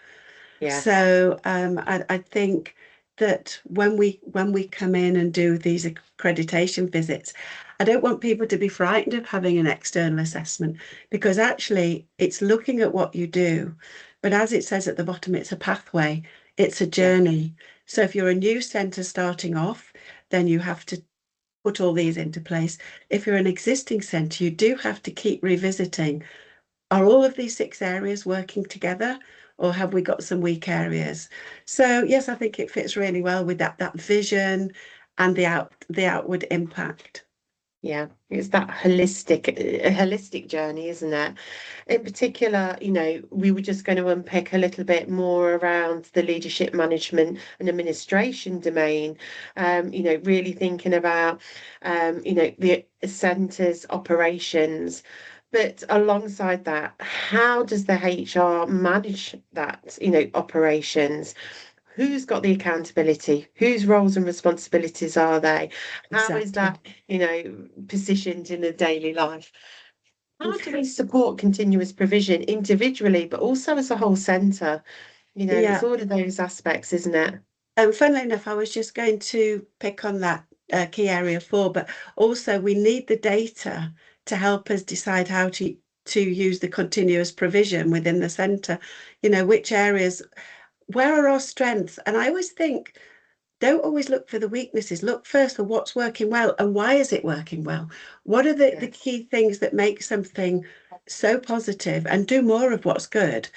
Yes. So I think that when we come in and do these accreditation visits, I don't want people to be frightened of having an external assessment because actually it's looking at what you do. But as it says at the bottom, it's a pathway, it's a Yeah. journey. So if you're a new centre starting off, then you have to put all these into place. If you're an existing centre, you do have to keep revisiting, are all of these 6 areas working together? or have we got some weak areas? So yes, I think it fits really well with that vision and the outward impact. Yeah, it's that holistic journey, isn't it? In particular, we were just going to unpick a little bit more around the leadership management and administration domain. Really thinking about, the centre's operations. But alongside that, how does the HR manage that, operations? Who's got the accountability? Whose roles and responsibilities are they? How is Exactly. that, positioned in the daily life? How do we support continuous provision individually, but also as a whole centre? It's Yeah. all of those aspects, isn't it? And funnily enough, I was just going to pick on that key area 4, but also we need the data to help us decide how to use the continuous provision within the centre. Which areas, where are our strengths? And I always think, don't always look for the weaknesses. Look first for what's working well and why is it working well? What are the Yes. key things that make something so positive, and do more of what's good?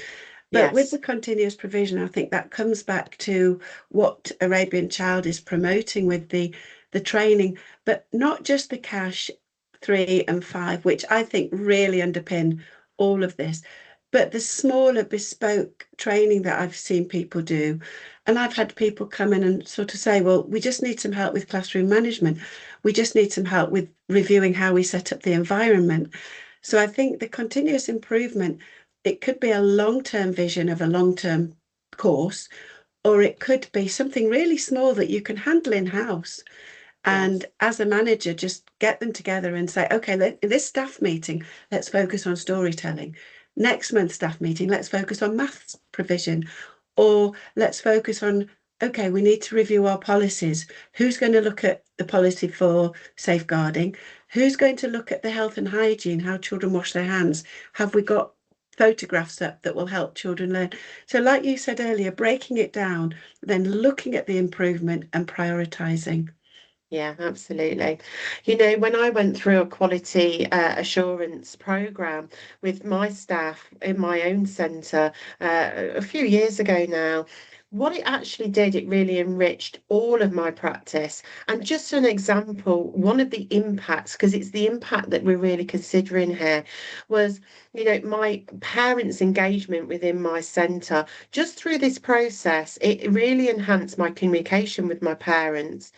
But with the Yes. continuous provision, I think that comes back to what Arabian Child is promoting with the training, but not just the cash 3 and 5, which I think really underpin all of this, but the smaller bespoke training that I've seen people do. And I've had people come in and sort of say, well, we just need some help with classroom management. We just need some help with reviewing how we set up the environment. So I think the continuous improvement, it could be a long-term vision of a long-term course, or it could be something really small that you can handle in-house. And Yes. as a manager, just get them together and say, okay, in this staff meeting, let's focus on storytelling. Next month staff meeting, let's focus on maths provision, or let's focus on, okay, we need to review our policies. Who's going to look at the policy for safeguarding? Who's going to look at the health and hygiene, how children wash their hands? Have we got photographs up that will help children learn? So like you said earlier, breaking it down, then looking at the improvement and prioritizing. Yeah, absolutely. When I went through a quality assurance program with my staff in my own centre a few years ago now, what it actually did, it really enriched all of my practice. And just an example, one of the impacts, because it's the impact that we're really considering here, was, my parents' engagement within my centre. Just through this process, it really enhanced my communication with my parents.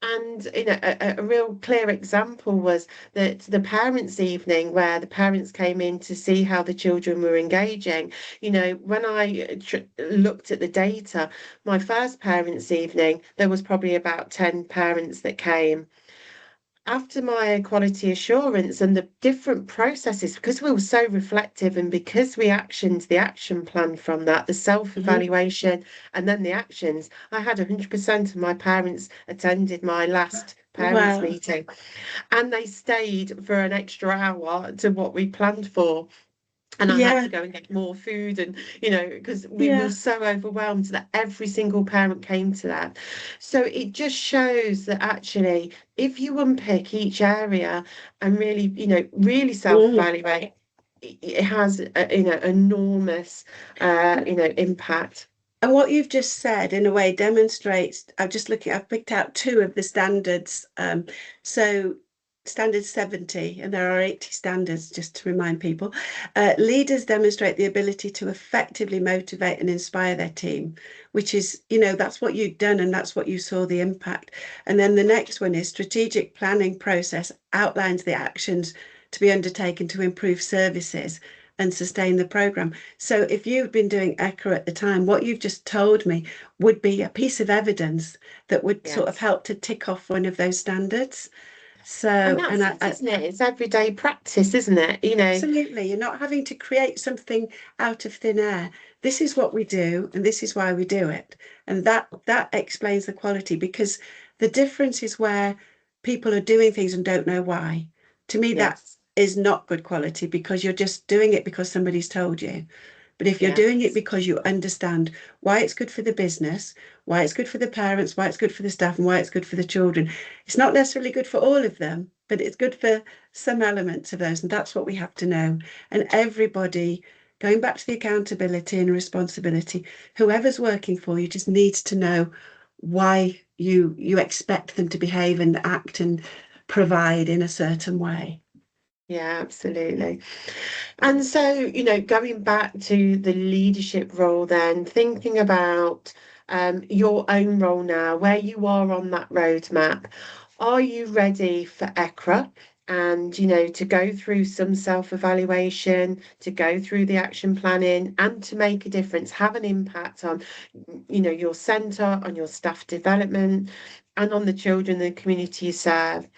And a real clear example was that the parents' evening, where the parents came in to see how the children were engaging. When I looked at the data, my first parents' evening, there was probably about 10 parents that came. After my quality assurance and the different processes, because we were so reflective and because we actioned the action plan from that, the Mhm. self-evaluation and then the actions, I had 100% of my parents attended my last parents' Wow. meeting, and they stayed for an extra hour to what we planned for. And I had to Yeah, go and get more food, and because we were yeah. so overwhelmed that every single parent came to that. So it just shows that actually, if you unpick each area and really, really Mm. self-evaluate, it has, enormous, impact. And what you've just said, in a way, demonstrates. I've picked out two of the standards. So, standard 70, and there are 80 standards, just to remind people. Leaders demonstrate the ability to effectively motivate and inspire their team, which is, that's what you've done and that's what you saw the impact. And then the next one is strategic planning process outlines the actions to be undertaken to improve services and sustain the program. So if you've been doing ECHA at the time, what you've just told me would be a piece of evidence that would sort of Yes. help to tick off one of those standards. And So, and that's it, I isn't it? It's everyday practice, isn't it? absolutely, you're not having to create something out of thin air. This is what we do, and this is why we do it. And that explains the quality, because the difference is where people are doing things and don't know why. To me, that Yes. is not good quality, because you're just doing it because somebody's told you. But if you're Yeah. doing it because you understand why it's good for the business, why it's good for the parents, why it's good for the staff, and why it's good for the children, it's not necessarily good for all of them, but it's good for some elements of those. And that's what we have to know. And everybody going back to the accountability and responsibility, whoever's working for you just needs to know why you expect them to behave and act and provide in a certain way. Yeah, absolutely. And so, going back to the leadership role, then thinking about your own role now, where you are on that roadmap, are you ready for ECRA? And, to go through some self-evaluation, to go through the action planning, and to make a difference, have an impact on, your centre, on your staff development, and on the children and the community you serve.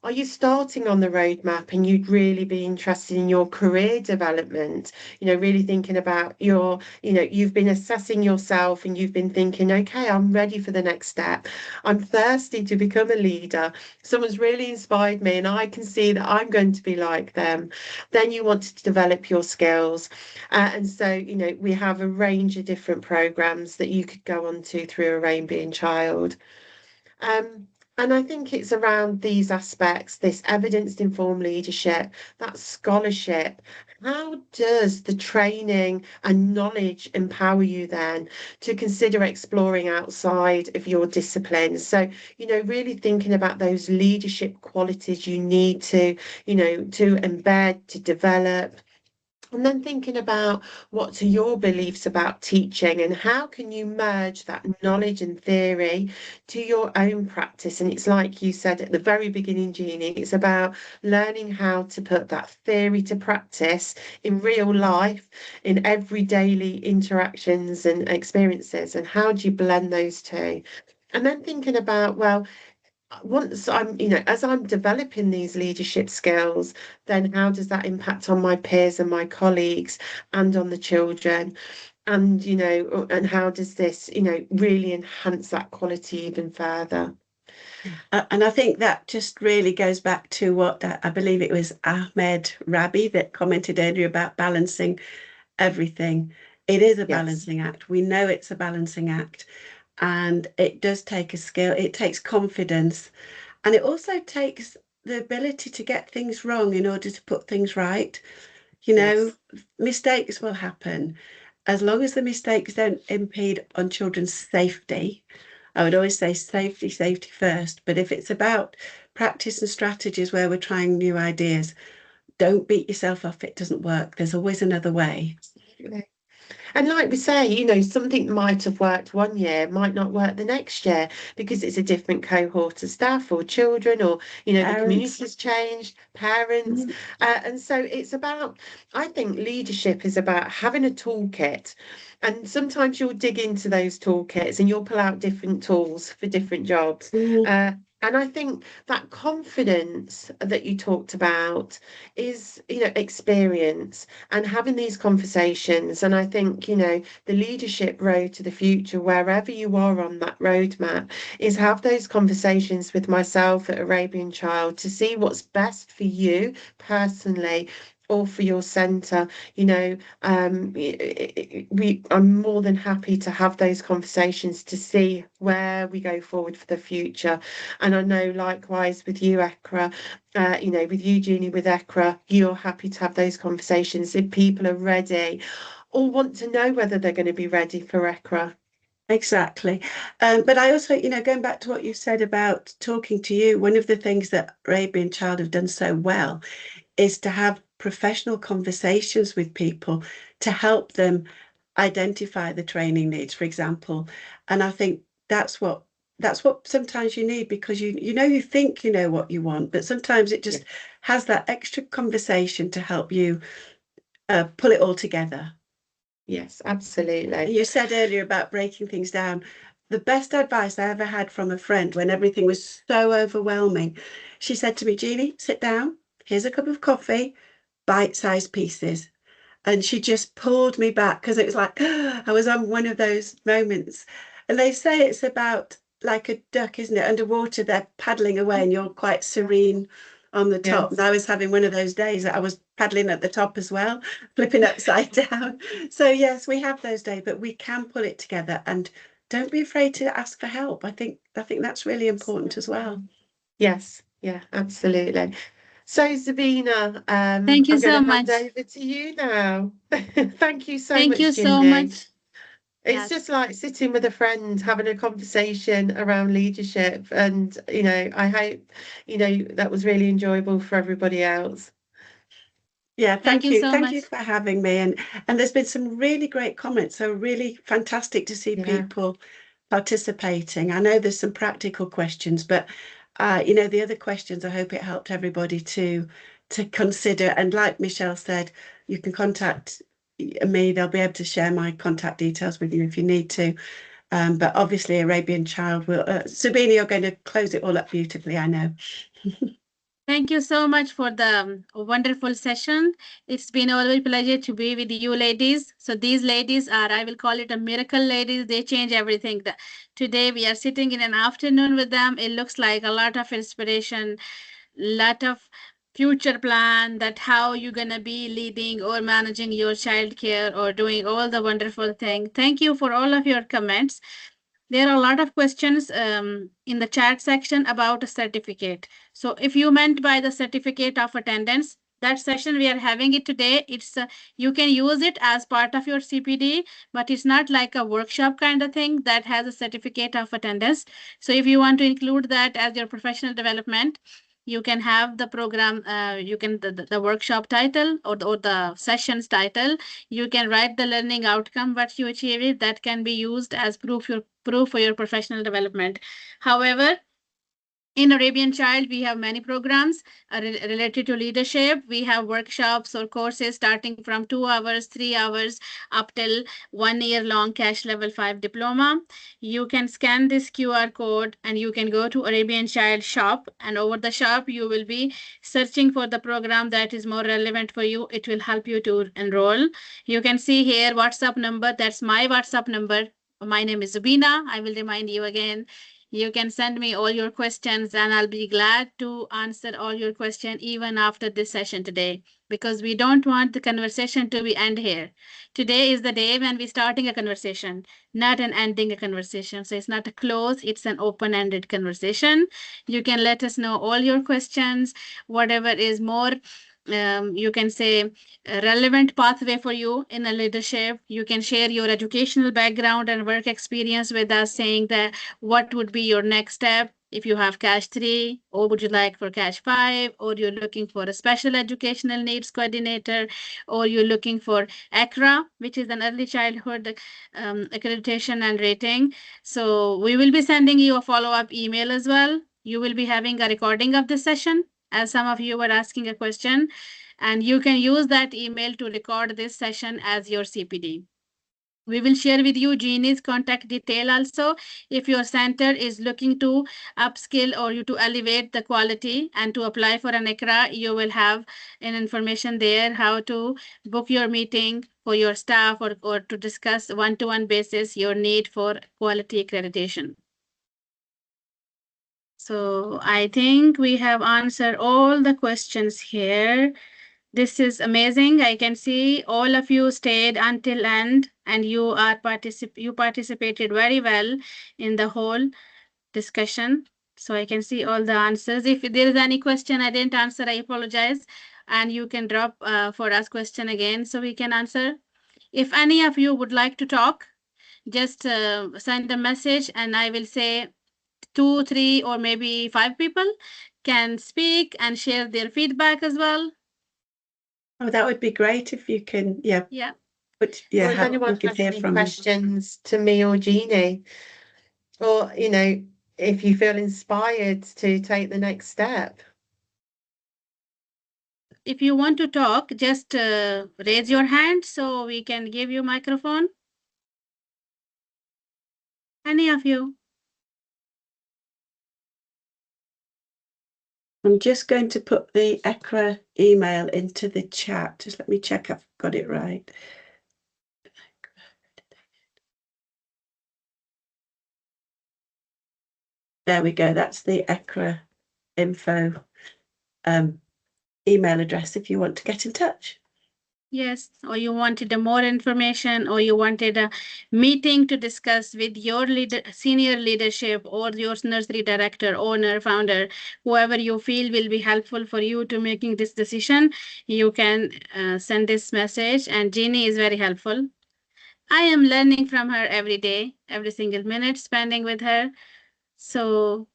Are you starting on the roadmap and you'd really be interested in your career development? Really thinking about you've been assessing yourself and you've been thinking, okay, I'm ready for the next step. I'm thirsty to become a leader. Someone's really inspired me and I can see that I'm going to be like them. Then you want to develop your skills. And so, we have a range of different programs that you could go on to through a Rainbow Child. Um, and I think it's around these aspects, this evidence-informed leadership, that scholarship. How does the training and knowledge empower you then to consider exploring outside of your discipline? So, really thinking about those leadership qualities you need to embed, to develop. And then thinking about what are your beliefs about teaching and how can you merge that knowledge and theory to your own practice. And it's like you said at the very beginning, Jeannie, it's about learning how to put that theory to practice in real life, in every daily interactions and experiences. And how do you blend those two? And then thinking about, well, once I'm, as I'm developing these leadership skills, then how does that impact on my peers and my colleagues and on the children? And, and how does this, really enhance that quality even further? And I think that just really goes back to what I believe it was Ahmed Rabi that commented earlier about balancing everything. It is a Yes. balancing act. We know it's a balancing act, and it does take a skill. It takes confidence, and it also takes the ability to get things wrong in order to put things right. You know, Yes. mistakes will happen. As long as the mistakes don't impede on children's safety, I would always say safety, safety first. But if it's about practice and strategies where we're trying new ideas, don't beat yourself up. It doesn't work. There's always another way. Absolutely. And like we say, something might have worked one year, might not work the next year because it's a different cohort of staff or children, or, the Parents. community's changed, parents. Mm. And so it's about, I think leadership is about having a toolkit. And sometimes you'll dig into those toolkits and you'll pull out different tools for different jobs. Mm. And I think that confidence that you talked about is, experience and having these conversations. And I think, the leadership road to the future, wherever you are on that roadmap, is have those conversations with myself at Arabian Child to see what's best for you personally or for your centre. I'm more than happy to have those conversations to see where we go forward for the future. And I know likewise with you, ECRA, with you, Jeannie, with ECRA, you're happy to have those conversations if people are ready or want to know whether they're going to be ready for ECRA. Exactly. But I also, going back to what you said about talking to you, one of the things that Arabian Child have done so well is to have professional conversations with people to help them identify the training needs, for example. And I think that's what sometimes you need, because you think you know what you want, but sometimes it Yeah. just has that extra conversation to help you pull it all together. Yes, absolutely. You said earlier about breaking things down. The best advice I ever had from a friend when everything was so overwhelming, she said to me, Jeannie, sit down, here's a cup of coffee, bite-sized pieces. And she just pulled me back because it was like I was on one of those moments. And they say it's about like a duck, isn't it? Underwater, they're paddling away and you're quite serene on the top. And Yes. I was having one of those days that I was paddling at the top as well, flipping upside down. So yes, we have those days, but we can pull it together, and don't be afraid to ask for help. I think that's really important as well. Yes, yeah, absolutely. So Zabina, Thank you I'm so going to hand much. over to you now. Thank you so Thank much, you so Jeannie. much. It's Yes. just like sitting with a friend, having a conversation around leadership, and I hope that was really enjoyable for everybody else. Yeah, Thank you so Thank you much. for having me. And there's been some really great comments. So really fantastic to see Yeah. people participating. I know there's some practical questions, but the other questions, I hope it helped everybody to consider. And like Michelle said, you can contact me. They'll be able to share my contact details with you if you need to. But obviously Arabian Child will, Sabine, you're going to close it all up beautifully, I know. Thank you so much for the wonderful session. It's been a real pleasure to be with you ladies. So these ladies are, I will call it a miracle ladies. They change everything. Today we are sitting in an afternoon with them. It looks like a lot of inspiration, lot of future plan that how you're going to be leading or managing your child care or doing all the wonderful thing. Thank you for all of your comments. There are a lot of questions in the chat section about a certificate. So if you meant by the certificate of attendance, that session we are having it today, it's you can use it as part of your CPD, but it's not like a workshop kind of thing that has a certificate of attendance. So if you want to include that as your professional development, you can have the program, you can the workshop title or the sessions title. You can write the learning outcome, what you achieved, that can be used as proof for your professional development. However, in Arabian Child, we have many programs related to leadership. We have workshops or courses starting from 2 hours, 3 hours, up till 1 year long cash level 5 diploma. You can scan this QR code and you can go to Arabian Child shop, and over the shop, you will be searching for the program that is more relevant for you. It will help you to enroll. You can see here WhatsApp number. That's my WhatsApp number. My name is Zubina. I will remind you again. You can send me all your questions and I'll be glad to answer all your questions even after this session today, because we don't want the conversation to be end here. Today is the day when we're starting a conversation, not an ending a conversation. So it's not a close, it's an open-ended conversation. You can let us know all your questions, whatever is more you can say a relevant pathway for you in a leadership. You can share your educational background and work experience with us, saying that what would be your next step if you have cash 3, or would you like for cash 5, or you're looking for a special educational needs coordinator, or you're looking for ACRA, which is an early childhood accreditation and rating. So we will be sending you a follow-up email as well. You will be having a recording of this session, as some of you were asking a question, and you can use that email to record this session as your CPD. We will share with you Jeannie's contact detail also. If your center is looking to upskill or you to elevate the quality and to apply for an ICRA, you will have an information there how to book your meeting for your staff or to discuss one-to-one basis your need for quality accreditation. So I think we have answered all the questions here. This is amazing. I can see all of you stayed until end and you participated very well in the whole discussion. So I can see all the answers. If there is any question I didn't answer, I apologize. And you can drop for us question again so we can answer. If any of you would like to talk, just send a message and I will say 2, 3, or maybe 5 people can speak and share their feedback as well. Oh, that would be great if you can, Yeah. But Or if we anyone could has hear any from you. questions to me or Jeannie, or if you feel inspired to take the next step. If you want to talk, just raise your hand so we can give you microphone. Any of you? I'm just going to put the ECRA email into the chat. Just let me check I've got it right. There we go. That's the ECRA info email address if you want to get in touch. Yes, or you wanted a more information, or you wanted a meeting to discuss with your senior leadership, or your nursery director, owner, founder, whoever you feel will be helpful for you to making this decision. You can send this message, and Jeannie is very helpful. I am learning from her every day, every single minute spending with her. So,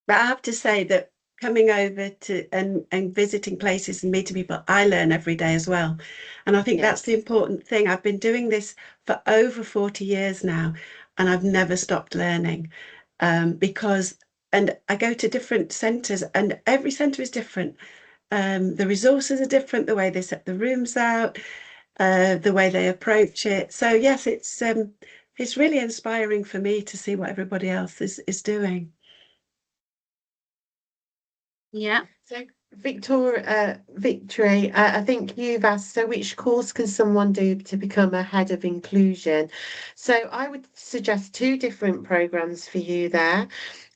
But I have to say that coming over to and visiting places and meeting people, I learn every day as well. And I think that's the Yes. important thing. I've been doing this for over 40 years now, and I've never stopped learning. Because and I go to different centres, and every centre is different. The resources are different, the way they set the rooms out, the way they approach it. So yes, it's really inspiring for me to see what everybody else is doing. yeah. So, Victory, I think you've asked, so which course can someone do to become a head of inclusion? So I would suggest two different programs for you there.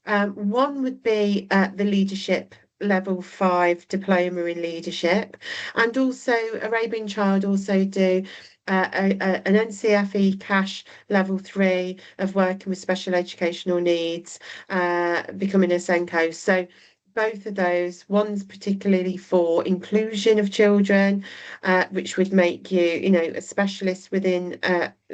One would be the leadership level 5 diploma in leadership, and also Arabian Child also do an NCFE cash level 3 of working with special educational needs, becoming a SENCO. So both of those, one's particularly for inclusion of children, which would make you, a specialist within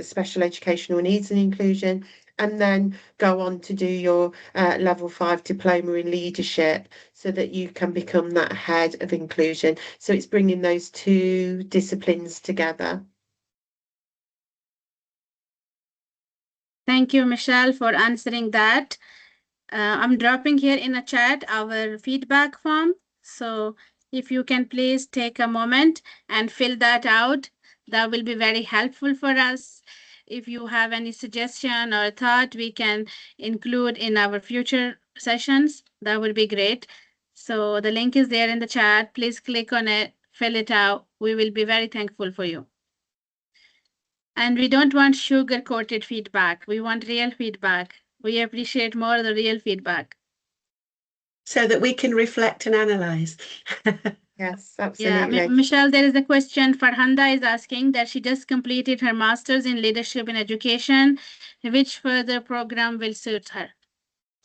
special educational needs and inclusion, and then go on to do your level 5 diploma in leadership so that you can become that head of inclusion. So it's bringing those two disciplines together. Thank you, Michelle, for answering that. I'm dropping here in a chat our feedback form. So if you can please take a moment and fill that out, that will be very helpful for us. If you have any suggestion or thought we can include in our future sessions, that would be great. So the link is there in the chat. Please click on it, fill it out. We will be very thankful for you. And we don't want sugar-coated feedback. We want real feedback. We appreciate more the real feedback. So that we can reflect and analyze. Yes, Yeah, absolutely. Michelle, there is a question. Farhanda is asking that she just completed her master's in leadership in education. Which further program will suit her?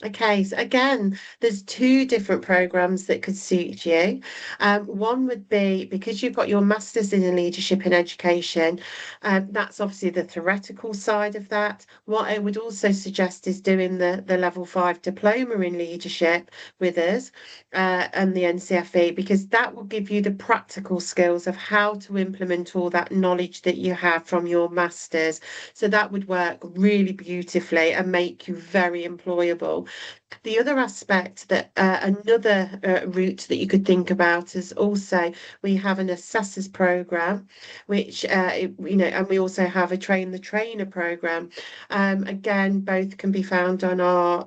Okay, so again, there's two different programs that could suit you. One would be because you've got your master's in leadership in education, that's obviously the theoretical side of that. What I would also suggest is doing the level 5 diploma in leadership with us and the NCFE, because that will give you the practical skills of how to implement all that knowledge that you have from your master's. So that would work really beautifully and make you very employable. The other aspect that another route that you could think about is also we have an assessors program, which and we also have a train the trainer program. Again, both can be found on our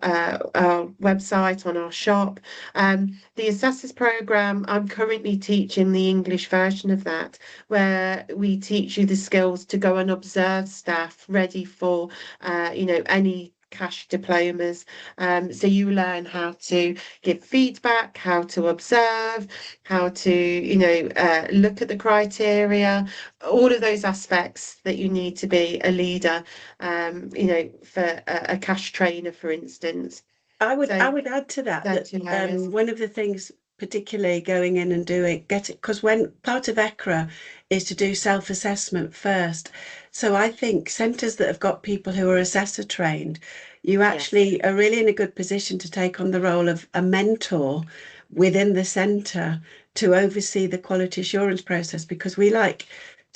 website, on our shop. The assessors program, I'm currently teaching the English version of that, where we teach you the skills to go and observe staff ready for any cash diplomas. So you learn how to give feedback, how to observe, how to, look at the criteria, all of those aspects that you need to be a leader, for a cash trainer, for instance. I would So add to that that's two areas. one of the things, particularly going in and get it, because when part of ECRA is to do self-assessment first. So I think centres that have got people who are assessor trained, you actually are really in a good position to take on the role of a mentor within the centre to oversee the quality assurance process, because we like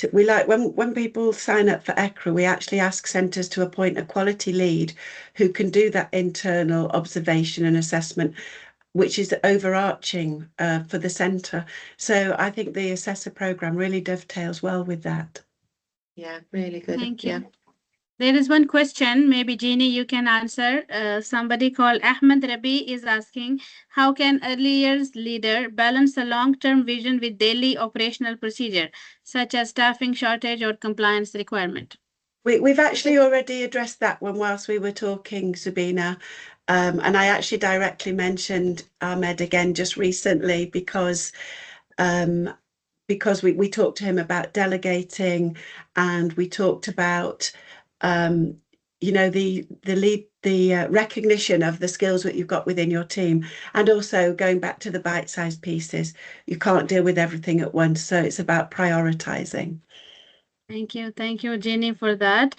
when people sign up for ECRA, we actually ask centres to appoint a quality lead who can do that internal observation and assessment, which is overarching for the centre. So I think the assessor programme really dovetails well with that. Yeah, really good. Thank you. Yeah. There is one question, maybe Jeannie, you can answer. Somebody called Ahmed Rabi is asking, how can early years leader balance a long-term vision with daily operational procedure, such as staffing shortage or compliance requirement? We've actually already addressed that one whilst we were talking, Sabina. And I actually directly mentioned Ahmed again just recently because because we talked to him about delegating, and we talked about the recognition of the skills that you've got within your team, and also going back to the bite-sized pieces. You can't deal with everything at once, so it's about prioritizing. Thank you, Jenny, for that.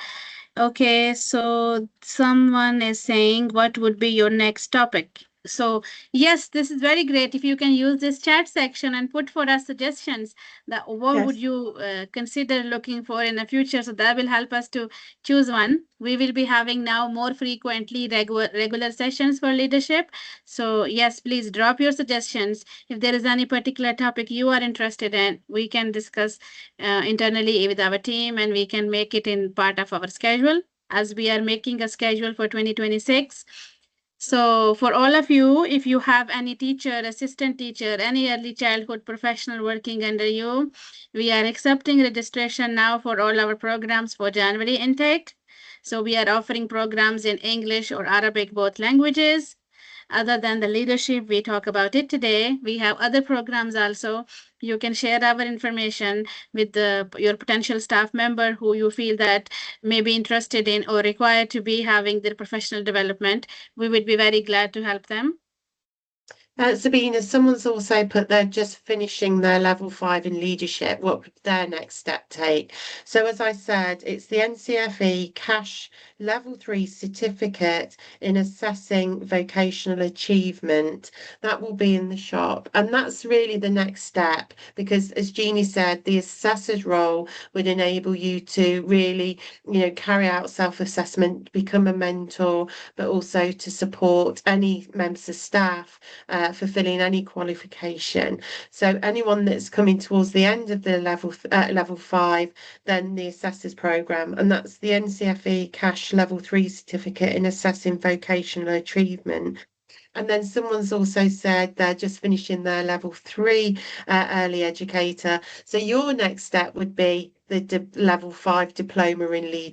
Okay, so someone is saying, what would be your next topic? So yes, this is very great. If you can use this chat section and put for us suggestions that what would Yes. you consider looking for in the future, so that will help us to choose one. We will be having now more frequently regular sessions for leadership. So yes, please drop your suggestions. If there is any particular topic you are interested in, we can discuss internally with our team, and we can make it in part of our schedule, as we are making a schedule for 2026. So for all of you, if you have any teacher, assistant teacher, any early childhood professional working under you, we are accepting registration now for all our programs for January intake. So we are offering programs in English or Arabic, both languages. Other than the leadership, we talk about it today. We have other programs also. You can share our information with your potential staff member who you feel that may be interested in or required to be having their professional development. We would be very glad to help them. Sabina, someone's also put they're just finishing their level 5 in leadership. What would their next step take? So as I said, it's the NCFE Cash Level 3 certificate in assessing vocational achievement. That will be in the shop. And that's really the next step, because as Jeannie said, the assessor's role would enable you to really, carry out self-assessment, become a mentor, but also to support any members of staff fulfilling any qualification. So anyone that's coming towards the end of the level 5, then the assessors program, and that's the NCFE Cash Level 3 certificate in assessing vocational achievement. And then someone's also said they're just finishing their level 3 early educator. So your next step would be the level 5 diploma in leadership.